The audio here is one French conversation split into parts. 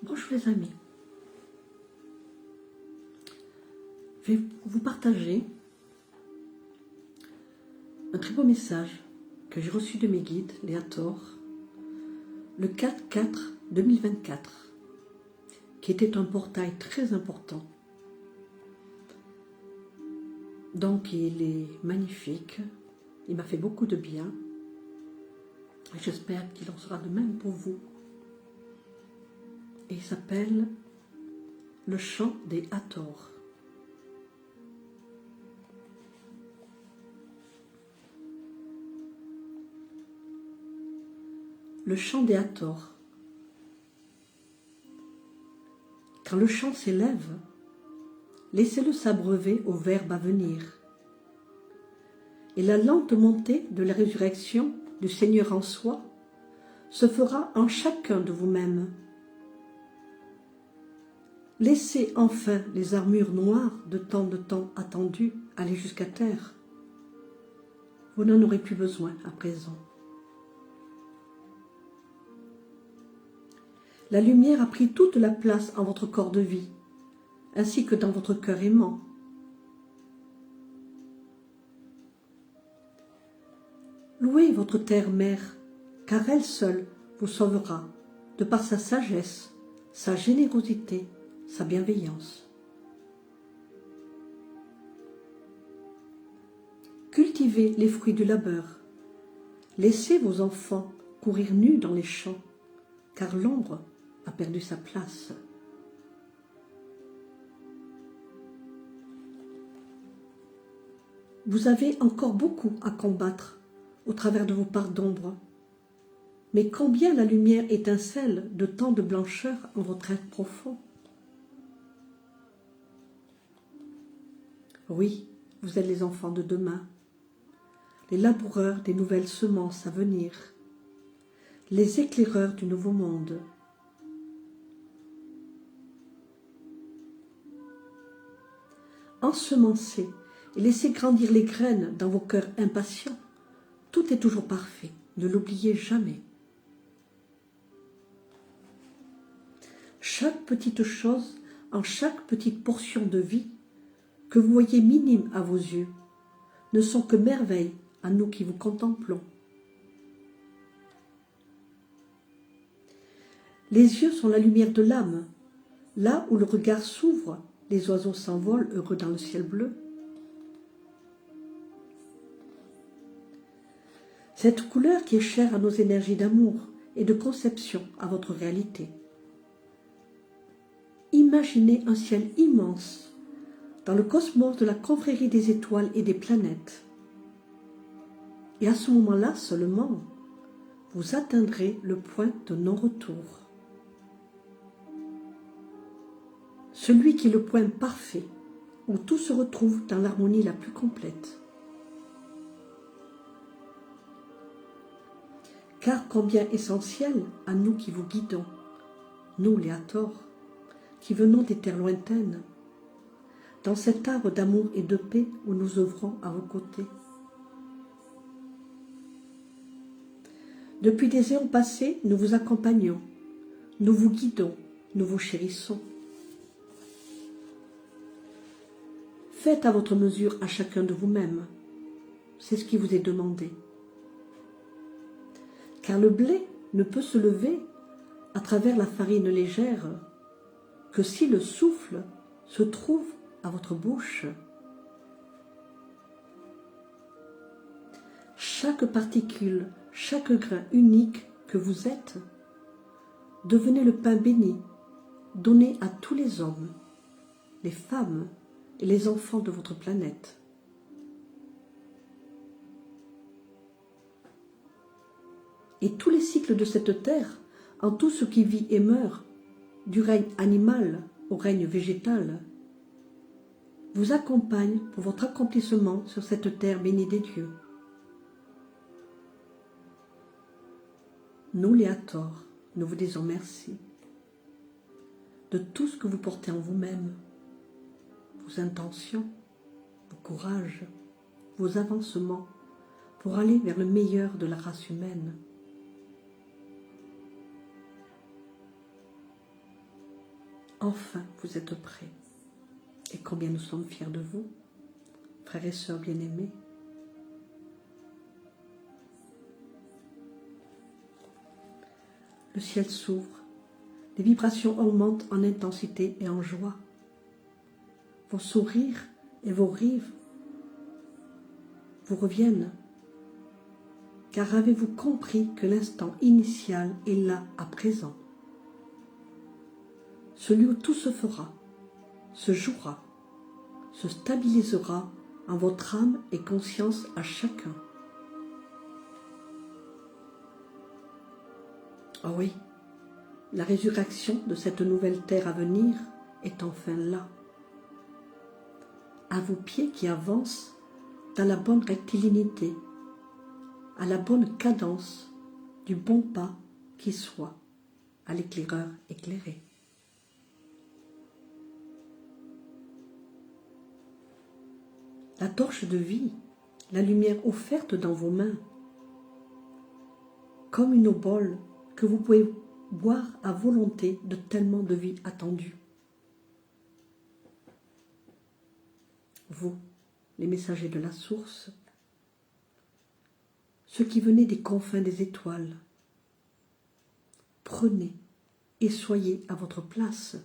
Bonjour les amis, je vais vous partager un très beau message que j'ai reçu de mes guides, les Hathors, le 4-4-2024, qui était un portail très important. Donc il est magnifique, il m'a fait beaucoup de bien, et j'espère qu'il en sera de même pour vous. Et il s'appelle le chant des Hathors. Le chant des Hathors. Quand le chant s'élève, laissez-le s'abreuver au verbe à venir. Et la lente montée de la résurrection du Seigneur en soi se fera en chacun de vous-mêmes. Laissez enfin les armures noires de tant de temps attendues aller jusqu'à terre. Vous n'en aurez plus besoin à présent. La lumière a pris toute la place en votre corps de vie, ainsi que dans votre cœur aimant. Louez votre terre-mère, car elle seule vous sauvera, de par sa sagesse, sa générosité, sa bienveillance. Cultivez les fruits du labeur. Laissez vos enfants courir nus dans les champs, car l'ombre a perdu sa place. Vous avez encore beaucoup à combattre au travers de vos parts d'ombre, mais combien la lumière étincelle de tant de blancheur en votre être profond. Oui, vous êtes les enfants de demain, les laboureurs des nouvelles semences à venir, les éclaireurs du nouveau monde. Ensemencez et laissez grandir les graines dans vos cœurs impatients. Tout est toujours parfait, ne l'oubliez jamais. Chaque petite chose, en chaque petite portion de vie, que vous voyez minime à vos yeux, ne sont que merveilles à nous qui vous contemplons. Les yeux sont la lumière de l'âme. Là où le regard s'ouvre, les oiseaux s'envolent heureux dans le ciel bleu. Cette couleur qui est chère à nos énergies d'amour et de conception à votre réalité. Imaginez un ciel immense dans le cosmos de la confrérie des étoiles et des planètes. Et à ce moment-là seulement, vous atteindrez le point de non-retour. Celui qui est le point parfait, où tout se retrouve dans l'harmonie la plus complète. Car combien essentiel à nous qui vous guidons, nous les Hathors, qui venons des terres lointaines, dans cet arbre d'amour et de paix où nous œuvrons à vos côtés. Depuis des éons passés, nous vous accompagnons, nous vous guidons, nous vous chérissons. Faites à votre mesure à chacun de vous-même, c'est ce qui vous est demandé. Car le blé ne peut se lever à travers la farine légère que si le souffle se trouve à votre bouche. Chaque particule, chaque grain unique que vous êtes, devenez le pain béni, donné à tous les hommes, les femmes et les enfants de votre planète. Et tous les cycles de cette terre, en tout ce qui vit et meurt, du règne animal au règne végétal, vous accompagnent pour votre accomplissement sur cette terre bénie des dieux. Nous les Hathors, nous vous disons merci de tout ce que vous portez en vous-même, vos intentions, vos courages, vos avancements pour aller vers le meilleur de la race humaine. enfin vous êtes prêts. Et combien nous sommes fiers de vous, frères et sœurs bien-aimés. Le ciel s'ouvre, les vibrations augmentent en intensité et en joie. Vos sourires et vos rires vous reviennent. Car avez-vous compris que l'instant initial est là à présent? Celui où tout se fera, se jouera, se stabilisera en votre âme et conscience à chacun. Oh oui, la résurrection de cette nouvelle terre à venir est enfin là. À vos pieds qui avancent dans la bonne rectilignité, à la bonne cadence du bon pas qui soit, à l'éclaireur éclairé. La torche de vie, la lumière offerte dans vos mains, comme une obole que vous pouvez boire à volonté de tellement de vie attendue. Vous, les messagers de la source, ceux qui venez des confins des étoiles, prenez et soyez à votre place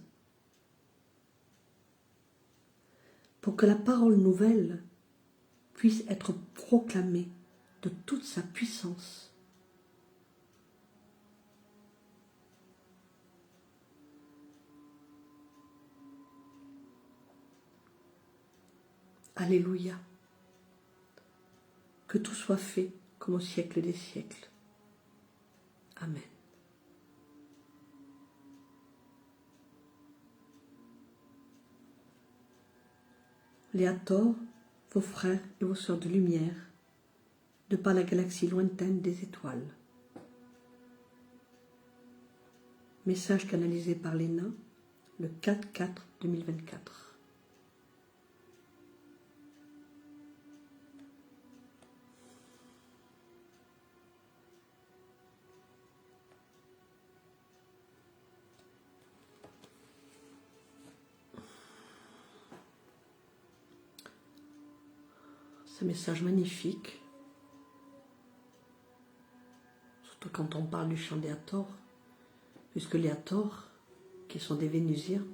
pour que la parole nouvelle puisse être proclamée de toute sa puissance. Alléluia. Que tout soit fait comme au siècle des siècles. Amen. Léator, vos frères et vos sœurs de lumière, de par la galaxie lointaine des étoiles. Message canalisé par Léna, le 4/4/2024. Ce message magnifique, surtout quand on parle du chant des Hathor, puisque les Hathor, qui sont des Vénusiens,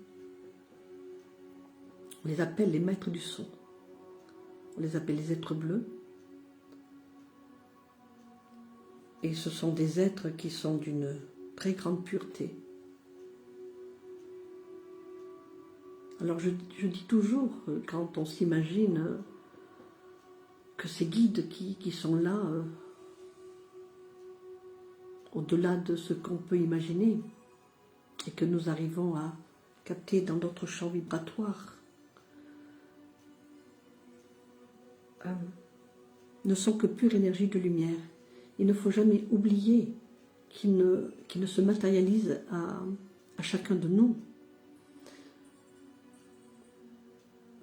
on les appelle les maîtres du son, on les appelle les êtres bleus, et ce sont des êtres qui sont d'une très grande pureté. Alors je dis toujours, quand on s'imagine que ces guides qui sont là, au-delà de ce qu'on peut imaginer, et que nous arrivons à capter dans d'autres champs vibratoires, ne sont que pure énergie de lumière. Il ne faut jamais oublier qu'ils ne se matérialisent à chacun de nous.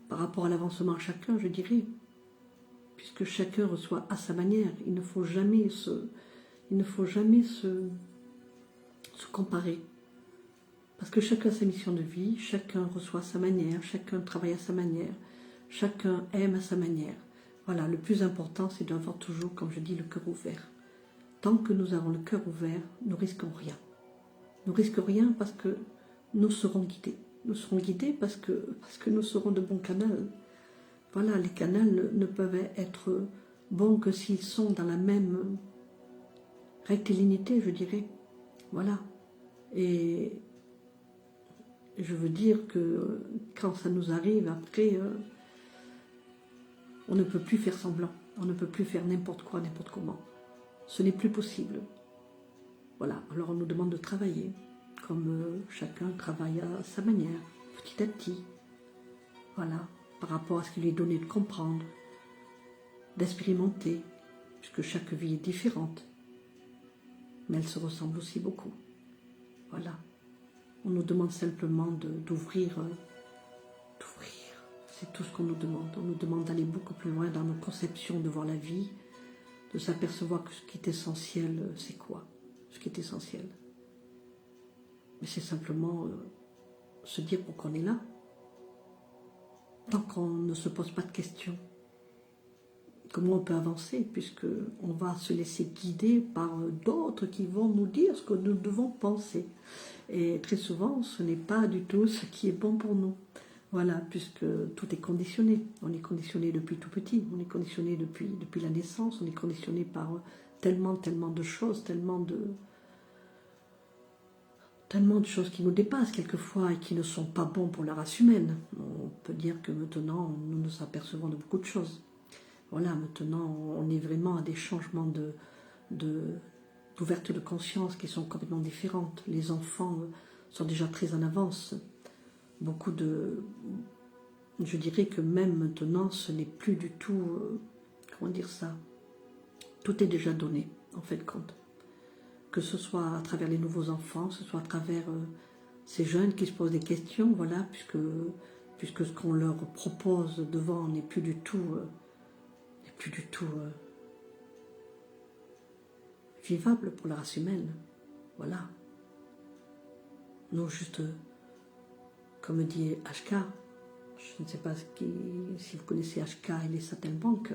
Par rapport à l'avancement à chacun, je dirais, puisque chacun reçoit à sa manière. Il ne faut jamais se comparer. Parce que chacun a sa mission de vie, chacun reçoit à sa manière, chacun travaille à sa manière, chacun aime à sa manière. Voilà, le plus important, c'est d'avoir toujours, comme je dis, le cœur ouvert. Tant que nous avons le cœur ouvert, nous risquons rien. Nous risquons rien parce que nous serons guidés. Nous serons guidés parce que nous serons de bons canaux. Voilà, les canaux ne peuvent être bons que s'ils sont dans la même rectilignité, je dirais. Voilà. Et je veux dire que quand ça nous arrive, après, on ne peut plus faire semblant. On ne peut plus faire n'importe quoi, n'importe comment. Ce n'est plus possible. Voilà, alors on nous demande de travailler, comme chacun travaille à sa manière, petit à petit. Voilà, par rapport à ce qui lui est donné de comprendre, d'expérimenter, puisque chaque vie est différente. Mais elle se ressemble aussi beaucoup. Voilà. On nous demande simplement d'ouvrir. C'est tout ce qu'on nous demande. On nous demande d'aller beaucoup plus loin dans nos conceptions de voir la vie, de s'apercevoir que ce qui est essentiel, c'est quoi? Ce qui est essentiel. Mais c'est simplement se dire pourquoi on est là. Tant qu'on ne se pose pas de questions, comment on peut avancer, puisqu'on va se laisser guider par d'autres qui vont nous dire ce que nous devons penser. Et très souvent, ce n'est pas du tout ce qui est bon pour nous. Voilà, puisque tout est conditionné. On est conditionné depuis tout petit, on est conditionné depuis la naissance, on est conditionné par tellement de choses, tellement de choses qui nous dépassent quelquefois et qui ne sont pas bons pour la race humaine. On peut dire que maintenant, nous nous apercevons de beaucoup de choses. Voilà, maintenant, on est vraiment à des changements d'ouverture de conscience qui sont complètement différentes. Les enfants sont déjà très en avance. Je dirais que même maintenant, ce n'est plus du tout, comment dire ça, tout est déjà donné, en fait, compte. Que ce soit à travers les nouveaux enfants, que ce soit à travers ces jeunes qui se posent des questions, voilà, puisque ce qu'on leur propose devant n'est plus du tout vivable pour la race humaine. Voilà. Nous, juste, comme dit HK, je ne sais pas si vous connaissez HK et les Saltimbanques,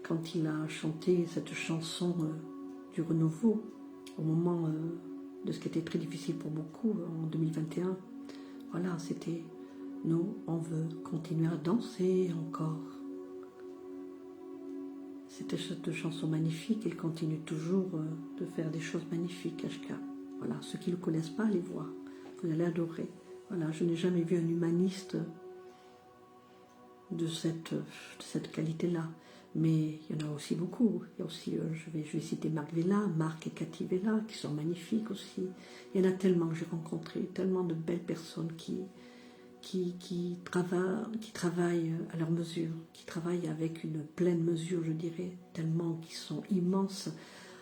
quand il a chanté cette chanson du renouveau, au moment de ce qui était très difficile pour beaucoup en 2021, voilà, c'était « Nous, on veut continuer à danser encore ». C'était cette chanson magnifique, elle continue toujours de faire des choses magnifiques, HK. Voilà, ceux qui ne le connaissent pas, allez voir, vous allez adorer. Voilà, je n'ai jamais vu un humaniste de cette qualité-là. Mais il y en a aussi beaucoup. Il y a aussi, je vais citer Marc Vella, Marc et Cathy Vella, qui sont magnifiques aussi. Il y en a tellement que j'ai rencontré, tellement de belles personnes qui travaillent à leur mesure, qui travaillent avec une pleine mesure, je dirais, tellement qu'ils sont immenses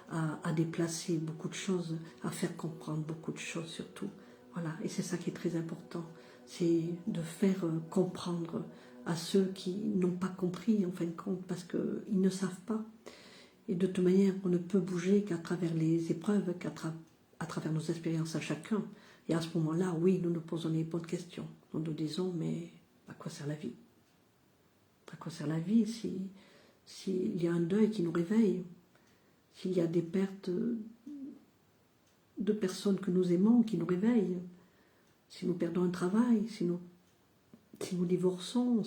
à déplacer beaucoup de choses, à faire comprendre beaucoup de choses surtout. Voilà, et c'est ça qui est très important, c'est de faire comprendre à ceux qui n'ont pas compris en fin de compte, parce qu'ils ne savent pas. Et de toute manière, on ne peut bouger qu'à travers les épreuves, à travers nos expériences à chacun. Et à ce moment-là, oui, nous nous posons les bonnes questions. Nous nous disons, mais à quoi sert la vie? À quoi sert la vie s'il y a un deuil qui nous réveille, s'il y a des pertes de personnes que nous aimons qui nous réveillent, si nous perdons un travail, si nous divorçons,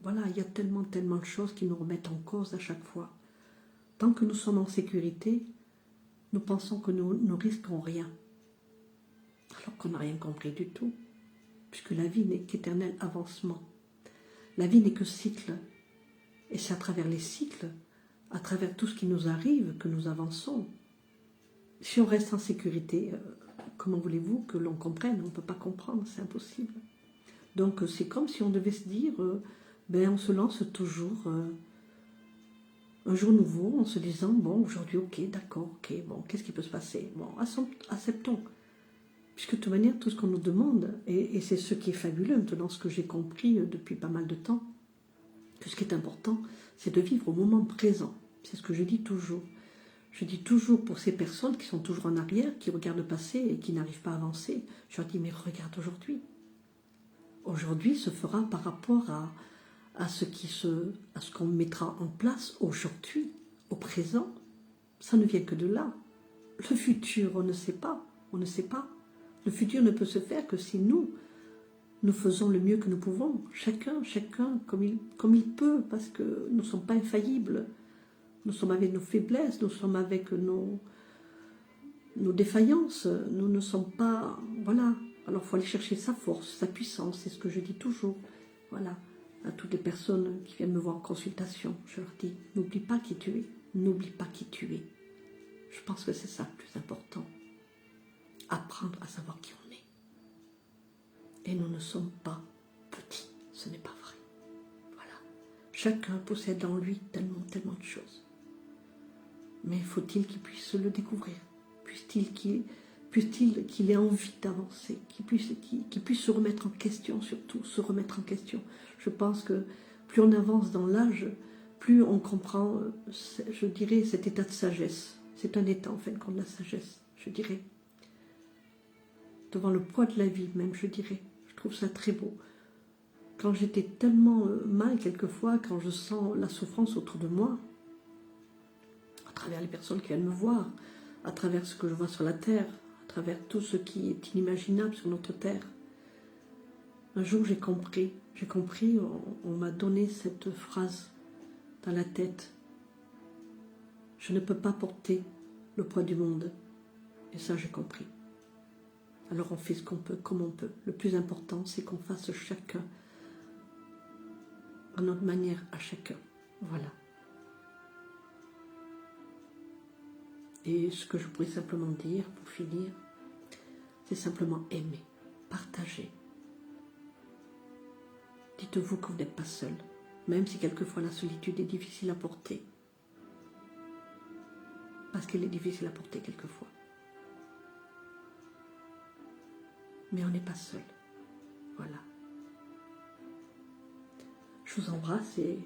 voilà, il y a tellement de choses qui nous remettent en cause à chaque fois. Tant que nous sommes en sécurité, nous pensons que nous ne risquons rien, alors qu'on n'a rien compris du tout, puisque la vie n'est qu'éternel avancement. La vie n'est que cycle, et c'est à travers les cycles, à travers tout ce qui nous arrive, que nous avançons. Si on reste en sécurité, comment voulez-vous que l'on comprenne? On ne peut pas comprendre, c'est impossible. Donc c'est comme si on devait se dire, on se lance toujours un jour nouveau en se disant, bon, aujourd'hui, ok, d'accord, ok, bon, qu'est-ce qui peut se passer? Bon, acceptons. Puisque de toute manière, tout ce qu'on nous demande, et c'est ce qui est fabuleux maintenant, ce que j'ai compris depuis pas mal de temps, que ce qui est important, c'est de vivre au moment présent. C'est ce que je dis toujours. Je dis toujours pour ces personnes qui sont toujours en arrière, qui regardent le passé et qui n'arrivent pas à avancer, je leur dis, mais regarde aujourd'hui. Aujourd'hui se fera par rapport à ce qu'on mettra en place aujourd'hui, au présent. Ça ne vient que de là. Le futur, on ne sait pas. On ne sait pas. Le futur ne peut se faire que si nous faisons le mieux que nous pouvons. Chacun comme il peut, parce que nous ne sommes pas infaillibles. Nous sommes avec nos faiblesses, nous sommes avec nos défaillances. Nous ne sommes pas... Voilà. Alors, il faut aller chercher sa force, sa puissance, c'est ce que je dis toujours. Voilà, à toutes les personnes qui viennent me voir en consultation, je leur dis, n'oublie pas qui tu es, n'oublie pas qui tu es. Je pense que c'est ça le plus important. Apprendre à savoir qui on est. Et nous ne sommes pas petits, ce n'est pas vrai. Voilà, chacun possède en lui tellement de choses. Mais faut-il qu'il puisse le découvrir? Puisse-t-il qu'il ait envie d'avancer, qu'il puisse se remettre en question surtout, se remettre en question. Je pense que plus on avance dans l'âge, plus on comprend, je dirais, cet état de sagesse. C'est un état, en fait, comme la sagesse, je dirais. devant le poids de la vie même, je dirais. Je trouve ça très beau. Quand j'étais tellement mal quelquefois, quand je sens la souffrance autour de moi, à travers les personnes qui viennent me voir, à travers ce que je vois sur la terre, à travers tout ce qui est inimaginable sur notre terre. Un jour j'ai compris, on m'a donné cette phrase dans la tête. Je ne peux pas porter le poids du monde. Et ça j'ai compris. Alors on fait ce qu'on peut, comme on peut. Le plus important, c'est qu'on fasse chacun à notre manière, à chacun. Voilà. Et ce que je pourrais simplement dire, pour finir, c'est simplement aimer, partager. Dites-vous que vous n'êtes pas seul, même si quelquefois la solitude est difficile à porter. Parce qu'elle est difficile à porter quelquefois. Mais on n'est pas seul. Voilà. Je vous embrasse et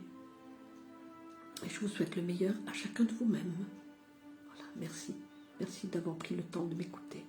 je vous souhaite le meilleur à chacun de vous-même. Voilà, merci. Merci d'avoir pris le temps de m'écouter.